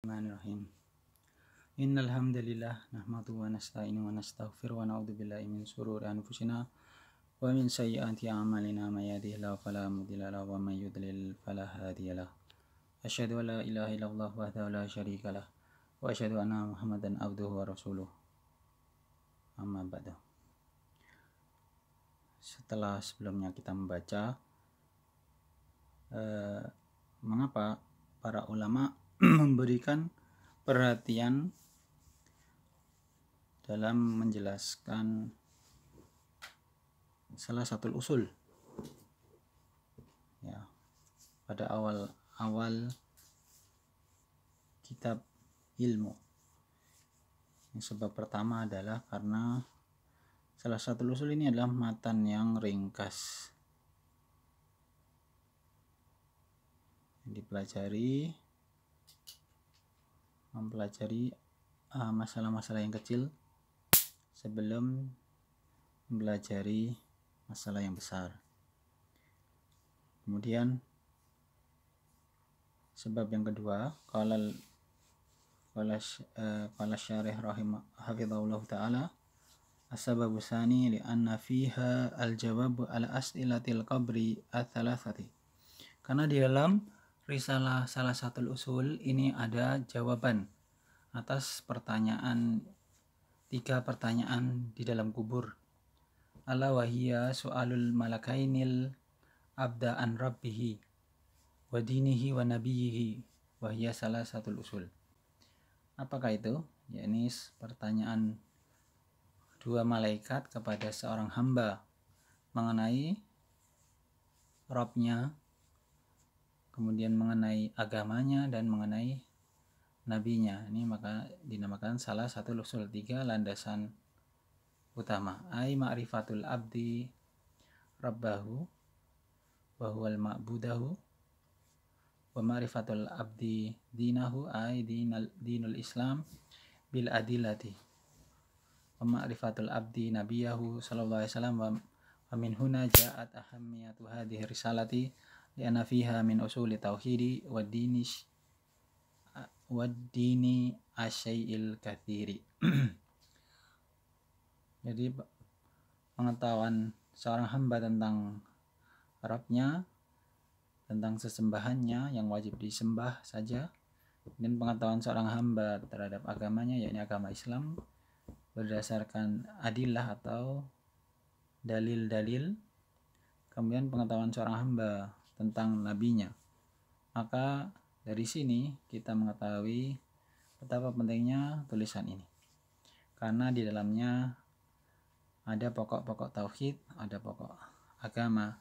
Bismillahirrahmanirrahim. Innal hamdalillah nahmaduhu wa nasta'inuhu wa nastaghfiruhu wa na'udzu billahi min shururi anfusina wa min sayyiati a'malina may yahdihillahu fala mudilla lahu wa may yudlil fala hadiyalah. Asyhadu an la ilaha illallah wahdahu la syarikalah wa asyhadu anna Muhammadan abduhu wa rasuluh. Amma ba'du. Sebelumnya kita membaca mengapa para ulama memberikan perhatian dalam menjelaskan salah satu usul ya pada awal kitab ilmu. Yang sebab pertama adalah karena salah satu usul ini adalah matan yang ringkas, mempelajari masalah-masalah yang kecil sebelum mempelajari masalah yang besar. Kemudian sebab yang kedua, qala syarih hafizahullah taala, as-sababu tsani li anna fiha al-jawab ala as'ilatil qabri ats-tsalatsati. Karena di dalam risalah salah satu usul ini ada jawaban atas tiga pertanyaan di dalam kubur. Ala wahiyya su'alul malakainil abda an rabbihi wa dinihi wa nabiyhi wa hiya salah satu usul. Apakah itu? Yakni pertanyaan dua malaikat kepada seorang hamba mengenai Rabb-nya, kemudian mengenai agamanya dan mengenai nabinya. Ini maka dinamakan salah satu usul, tiga landasan utama. Ai ma'rifatul abdi rabbahu wa huwal ma'budahu, wa ma'rifatul abdi dinahu ai dinul islam bil adillati, wa ma'rifatul abdi nabiyahu sallallahu alaihi wasallam wa min huna ja'at ahammiyatu hadhihi risalati lianna fiha min usuli tauhidi wa dini asyai'il kathiri. Jadi pengetahuan seorang hamba tentang Rabb-nya, tentang sesembahannya yang wajib disembah saja, dan pengetahuan seorang hamba terhadap agamanya, yakni agama Islam, berdasarkan adillah atau dalil-dalil. Kemudian pengetahuan seorang hamba tentang nabinya. Maka dari sini kita mengetahui betapa pentingnya tulisan ini, karena di dalamnya ada pokok-pokok tauhid, ada pokok agama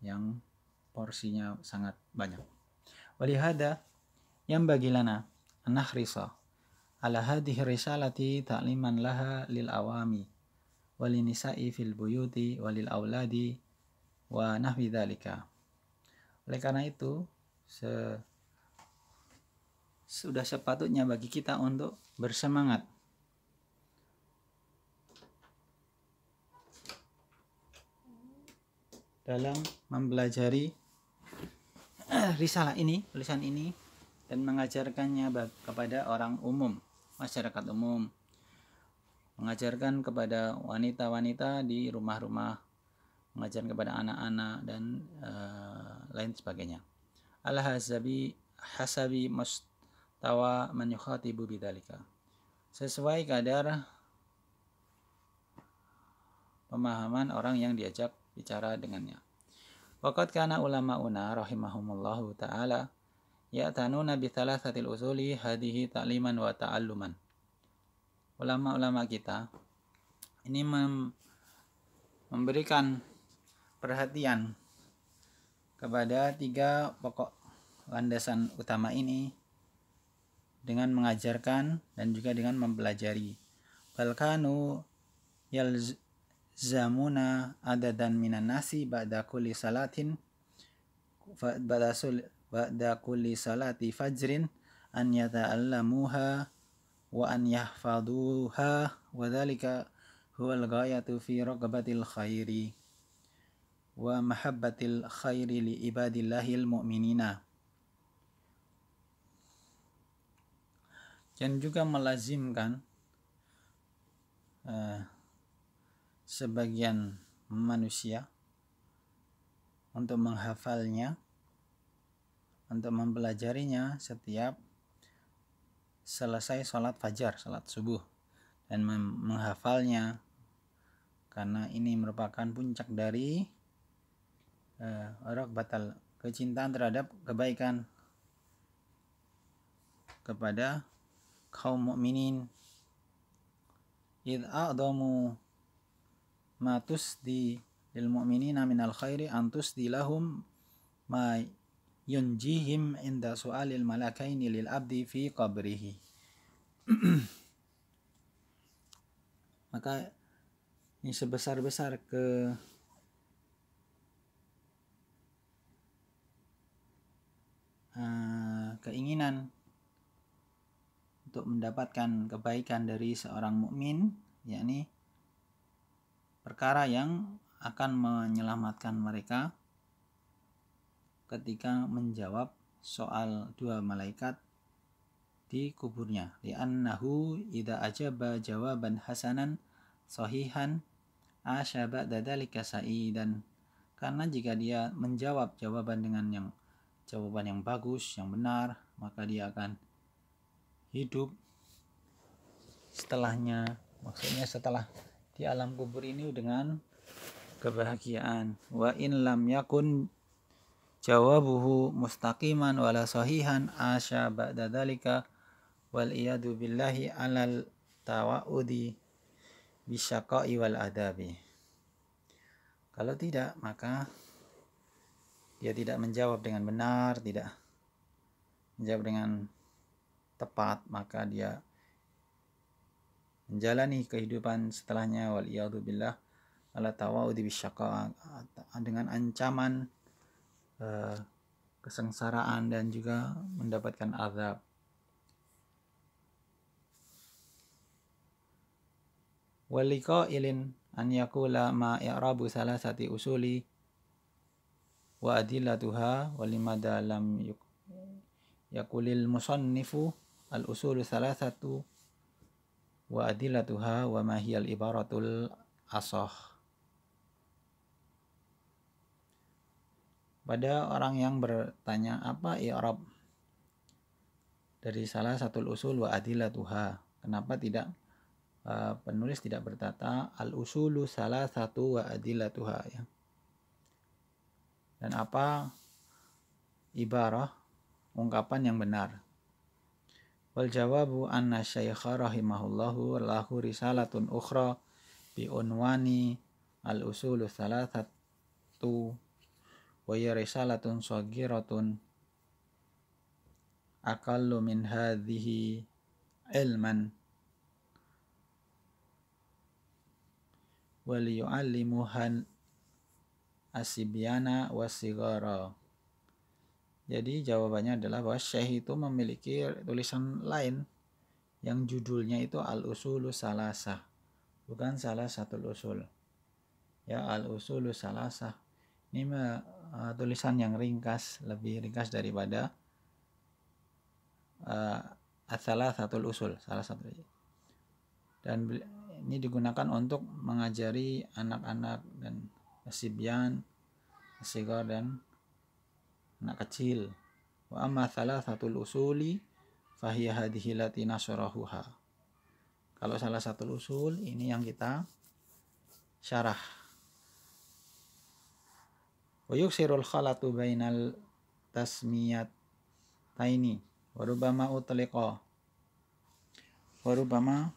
yang porsinya sangat banyak. Walihada yang bagilana anakhrisa ala hadhihi risalati ta'liman laha lil awami walinisa'i fil buyuti walil auladi wa nahwi dzalika. Oleh karena itu sudah sepatutnya bagi kita untuk bersemangat dalam mempelajari risalah ini, tulisan ini, dan mengajarkannya kepada orang umum, masyarakat umum, mengajarkan kepada wanita-wanita di rumah-rumah, mengajarkan kepada anak-anak dan lain sebagainya. Hasabi mustawa man yukhatibu bidzalika, sesuai kadar pemahaman orang yang diajak bicara dengannya. Waqad kana ulama'una rahimahumullahu ta'ala ya'tanuna bi thalathatil usuli hadhihi ta'liman wa ta'alluman. Ulama-ulama kita ini memberikan perhatian kepada tiga pokok landasan utama ini dengan mengajarkan dan juga dengan mempelajari. Balkanu yalzamuna adadan minan nasi ba'da kulli salati fajrin an yata'allamuha wa an yahfaduha wa dhalika huwal ghayatu fi raqabatil khairi wa mahabbatil khairi li ibadillahil mu'minina. dan juga melazimkan sebagian manusia untuk menghafalnya, untuk mempelajarinya setiap selesai sholat fajar, sholat subuh, dan menghafalnya, karena ini merupakan puncak dari batal kecintaan terhadap kebaikan kepada kaum mukminin. Id a'damu ma tusdi lil mu'minina minal khairi an tusdi lahum ma yunjihim inda su'alil malakaini lil abdi fi qabrihi. Maka ini sebesar-besar keinginan untuk mendapatkan kebaikan dari seorang mukmin, yakni perkara yang akan menyelamatkan mereka ketika menjawab soal dua malaikat di kuburnya. Li'annahu idza ajaba jawaban hasanan sahihan asya ba'da dzalika sa'idan. Karena jika dia menjawab jawaban yang bagus, yang benar, maka dia akan hidup setelahnya, maksudnya setelah di alam kubur ini dengan kebahagiaan. Wa in lam yakun jawabuhu mustaqiman wala sahihan asya ba'da dzalika wal iyadu billahi alal tawa'udi bisyaqai wal adabi. Kalau tidak, maka dia tidak menjawab dengan benar, tidak menjawab dengan tepat, maka dia menjalani kehidupan setelahnya wal iyadu billah ala tawa'udi bisyaqa, dengan ancaman kesengsaraan dan juga mendapatkan azab. Waliqailin an yaqula ma i'rabu salasati usuli wa adillatuha walimada lam yaqulil musannifu al usulu salasatu wa adillatuha wa ma hiyal ibaratul asah. Pada orang yang bertanya apa i'rab dari salah satu usul wa adillatuha, kenapa tidak penulis tidak berkata al usulu salah satu wa adillatuha, ya. Dan apa ibarah ungkapan yang benar? Wal jawabu anna syaikha rahimahullahu lahu risalatun ukhra bi unwani al usulu salasatu wa hiya risalatun saghiratun aqallu min hadhihi ilman wa liyu'allimuhan asibyana wasigara. Jadi jawabannya adalah bahwa Syekh itu memiliki tulisan lain yang judulnya itu Al-Usulus Salasah, bukan salah satu usul. Ya, Al-Usulus Salasah. Ini tulisan yang ringkas, lebih ringkas daripada salah satu usul, salah satu. Dan ini digunakan untuk mengajari anak-anak dan asibyan, asigar dan anak kecil. Wa amma thalathatul usuli fahiya hadhihi lati nasrahuha. Kalau salah satu usul ini yang kita syarah. Wa yuksirul khalatu bainal tasmiyataini wa rubbama utliqa wa rubbama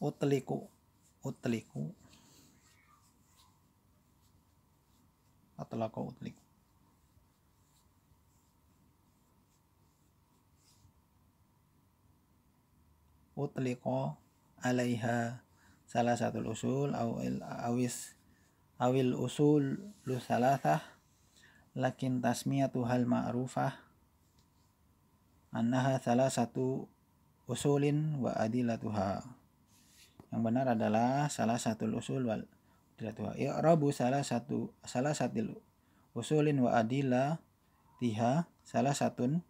utliku atlaqa utliku. Utliqa alaiha salah satu usul awil usul lu salasah lakin tasmiyatu hal ma'rufah annaha salah satu usulin wa adilatuha. Yang benar adalah salah satu usul wal adilatuha. I'rabu salah satu usulin wa adillah tiha salah satun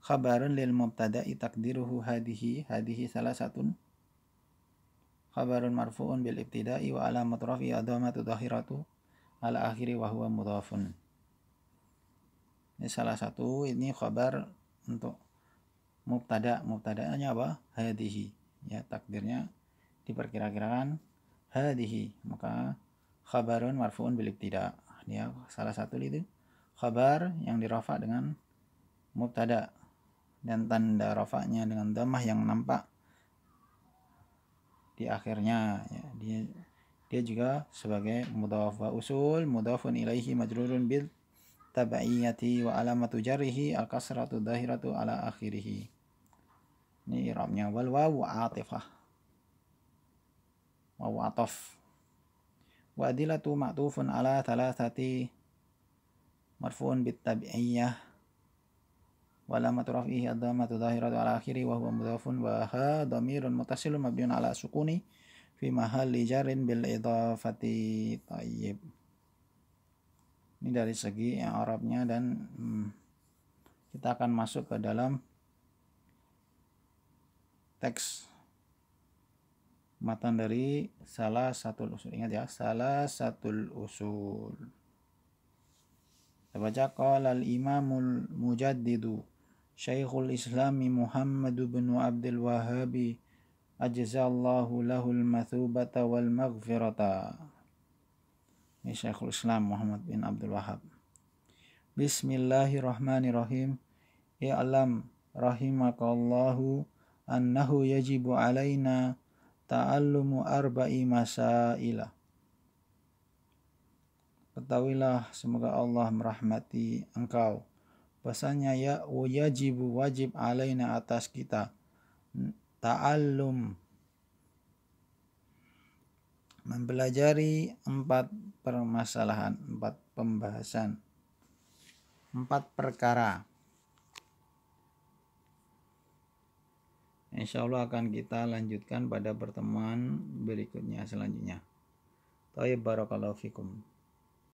khabarun lil mubtada'i takdiruhu hadihi salah satun khabarun marfu'un bil ibtida'i wa alamat rafi'i adhamatu dhahiratu ala akhiri wa huwa mudhafun. Ini salah satu, ini khabar untuk mubtada'nya apa? Hadihi. Ya, takdirnya diperkira-kirakan hadihi, maka khabarun marfu'un bil ibtida'. Ya, salah satu itu khabar yang dirafa dengan mubtada dan tanda rafa'nya dengan dhammah yang nampak di akhirnya, ya. Dia juga sebagai mudhaf. Wa usul mudhafun ilaihi majrurun bil tabaiyati wa alamatu jarrihi al kasratu dhahiratu ala akhirih. Ini i'rabnya. Wal wawu atifah, wawu ataf. Wa adilatu ma'tufun ala thalathati marfu'un bit tabi'iyah wa alamatu raf'ihi ad-dhammatu dhahiratu ala akhirih wa huwa mudhafun wa ha dhamirun muttasilun mabniun ala sukuni fi mahalli jarrin bil idhafati. Thayyib. Ini dari segi yang Arabnya, dan kita akan masuk ke dalam teks matan dari salah satu usul. Ingat ya, salah satu usul. Kita baca qala al-imamul mujaddidu Syekhul Islami Muhammad bin Abdul Wahhab ajzallahu lahul mathubata wal maghfirata. Ini Syekhul Islam Muhammad bin Abdul Wahhab. Bismillahirrahmanirrahim. I'lam rahimakallahu annahu yajibu alaina ta'allumu arba'i masaila. Ketahuilah, semoga Allah merahmati engkau, bahasanya yajibu wajib alaina atas kita ta'allum mempelajari 4 permasalahan, 4 pembahasan, 4 perkara. Insyaallah akan kita lanjutkan pada pertemuan berikutnya selanjutnya. Thayyib, barakallahu fikum.